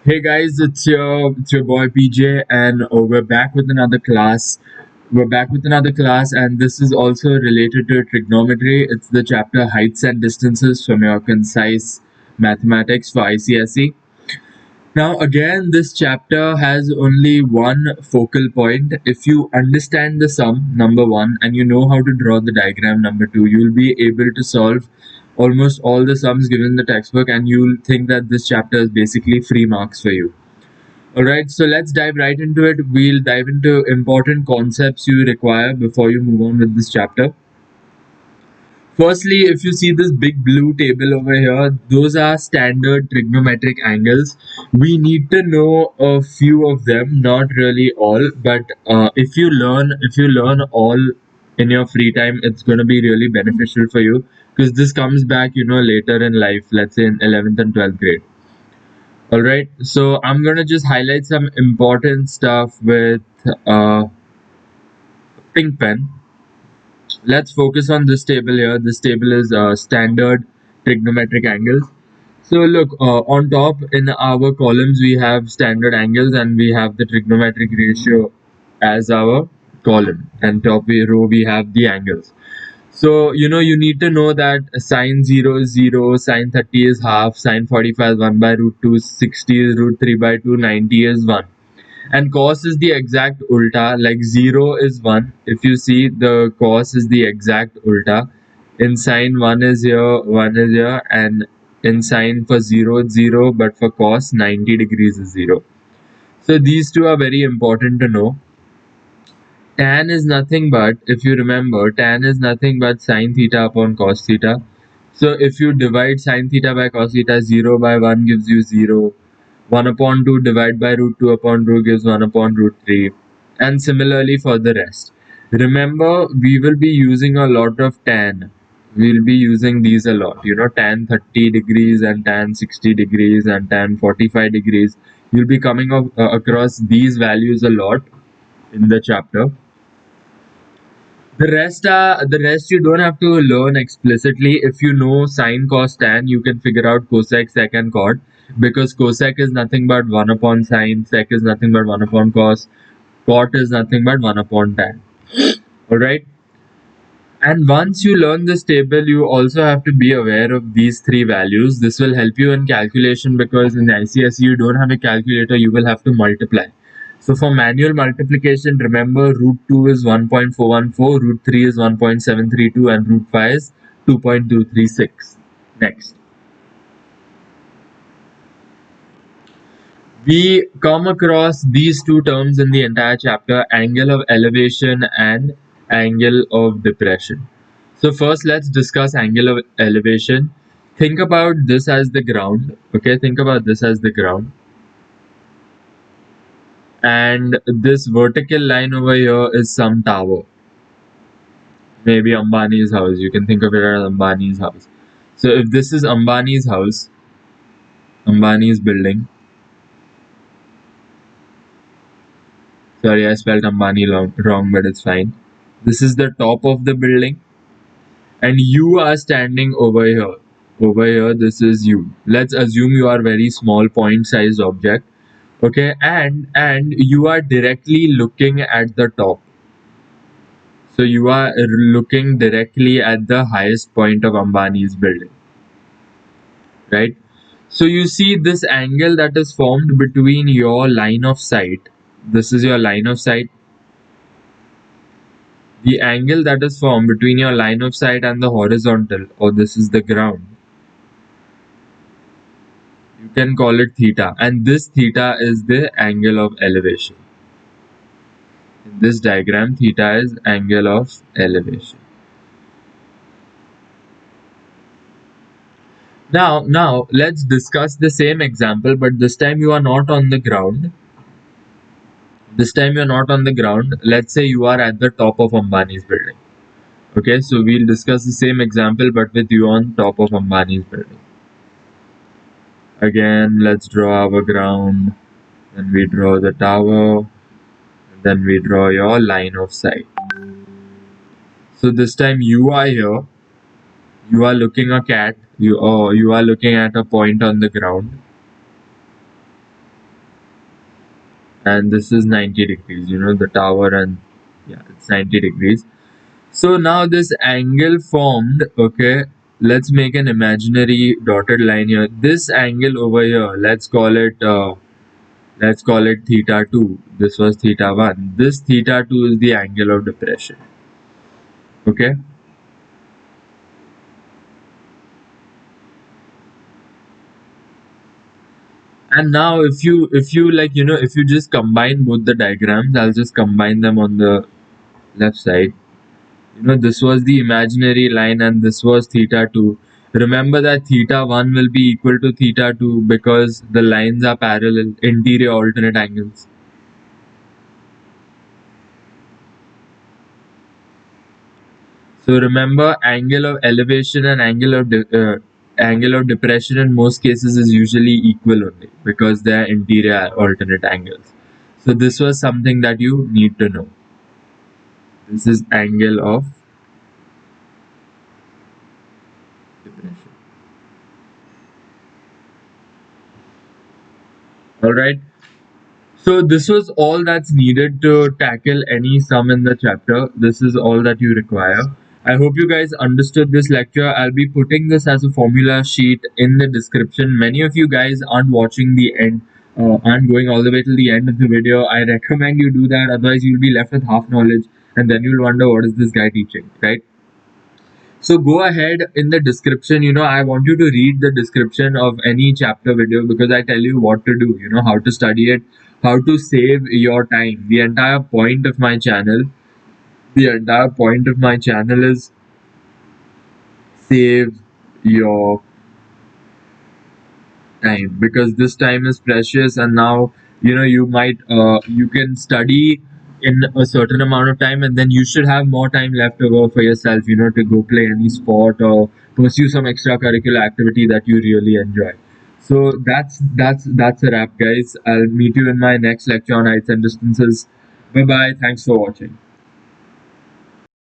Hey guys, it's your boy PJ, and we're back with another class. And this is also related to trigonometry. It's the chapter heights and distances from your concise mathematics for ICSE. Now, again, this chapter has only one focal point. If you understand the sum, number one, and you know how to draw the diagram, number two, you'll be able to solve almost all the sums given in the textbook, and you'll think that this chapter is basically free marks for you. Alright, so let's dive right into it. We'll dive into important concepts you require before you move on with this chapter. Firstly, if you see this big blue table over here, those are standard trigonometric angles. We need to know a few of them, not really all, but if you learn all in your free time, it's going to be really beneficial for you because this comes back, later in life, let's say in 11th and 12th grade. All right, so I'm gonna just highlight some important stuff with pink pen. Let's focus on this table here. This table is standard trigonometric angles. So look, on top in our columns we have standard angles and we have the trigonometric ratio as our column, and top row we have the angles. So, you need to know that sine 0 is 0, sine 30 is half, sine 45 is 1 by root 2, 60 is root 3 by 2, 90 is 1. And cos is the exact ulta, like 0 is 1. If you see, the cos is the exact ulta. In sine 1 is here, 1 is here, and in sine for 0 it's 0, but for cos 90 degrees is 0. So these two are very important to know. Tan is nothing but, if you remember, tan is nothing but sine theta upon cos theta. So if you divide sine theta by cos theta, 0 by 1 gives you 0. 1 upon 2 divided by root 2 upon root gives 1 upon root 3. And similarly for the rest. Remember, we will be using a lot of tan. We'll be using these a lot. Tan 30 degrees and tan 60 degrees and tan 45 degrees. You'll be coming across these values a lot in the chapter. The rest you don't have to learn explicitly. If you know sine, cos, tan, you can figure out cosec, sec, and cot, because cosec is nothing but 1 upon sine, sec is nothing but 1 upon cos, cot is nothing but 1 upon tan. Alright? And once you learn this table, you also have to be aware of these three values. This will help you in calculation because in ICSE you don't have a calculator, you will have to multiply. So for manual multiplication, remember root 2 is 1.414, root 3 is 1.732, and root 5 is 2.236. Next. We come across these two terms in the entire chapter, angle of elevation and angle of depression. So first let's discuss angle of elevation. Think about this as the ground. Okay, think about this as the ground. And this vertical line over here is some tower. Maybe Ambani's house. You can think of it as Ambani's house. So if this is Ambani's house, Ambani's building. Sorry, I spelled Ambani wrong, but it's fine. This is the top of the building. And you are standing over here. Over here, this is you. Let's assume you are very small point-sized object. Okay, and you are directly looking at the top. So you are looking directly at the highest point of Ambani's building, right? So you see this angle that is formed between your line of sight. This is your line of sight. The angle that is formed between your line of sight and the horizontal, or this is the ground. You can call it theta, and this theta is the angle of elevation. In this diagram, theta is angle of elevation. Now let's discuss the same example, but this time you are not on the ground. This time you're not on the ground. Let's say you are at the top of Ambani's building. Okay, so we'll discuss the same example, but with you on top of Ambani's building. Again, let's draw our ground. Then we draw the tower. And then we draw your line of sight. So this time you are here. You are looking at you are looking at a point on the ground. and this is 90 degrees, the tower, and yeah, it's 90 degrees. So now this angle formed, okay, let's make an imaginary dotted line here. This angle over here, let's call it theta 2. This was theta 1. This theta 2 is the angle of depression. Okay? And now if you like, if you just combine both the diagrams, I'll just combine them on the left side. This was the imaginary line and this was theta 2. Remember that theta 1 will be equal to theta 2 because the lines are parallel, interior alternate angles. So remember, angle of elevation and angle of depression in most cases is usually equal only because they are interior alternate angles. So this was something that you need to know. This is angle of depression. All right. So this was all that's needed to tackle any sum in the chapter. This is all that you require. I hope you guys understood this lecture. I'll be putting this as a formula sheet in the description. Many of you guys aren't watching the end, aren't going all the way to the end of the video. I recommend you do that. Otherwise, you'll be left with half knowledge and then you'll wonder what is this guy teaching, right? So go ahead in the description. I want you to read the description of any chapter video because I tell you what to do, how to study it, how to save your time. The entire point of my channel is save your time because this time is precious. And now you can study in a certain amount of time and then you should have more time left over for yourself, to go play any sport or pursue some extracurricular activity that you really enjoy. So that's a wrap, guys. I'll meet you in my next lecture on heights and distances. Bye bye, thanks for watching.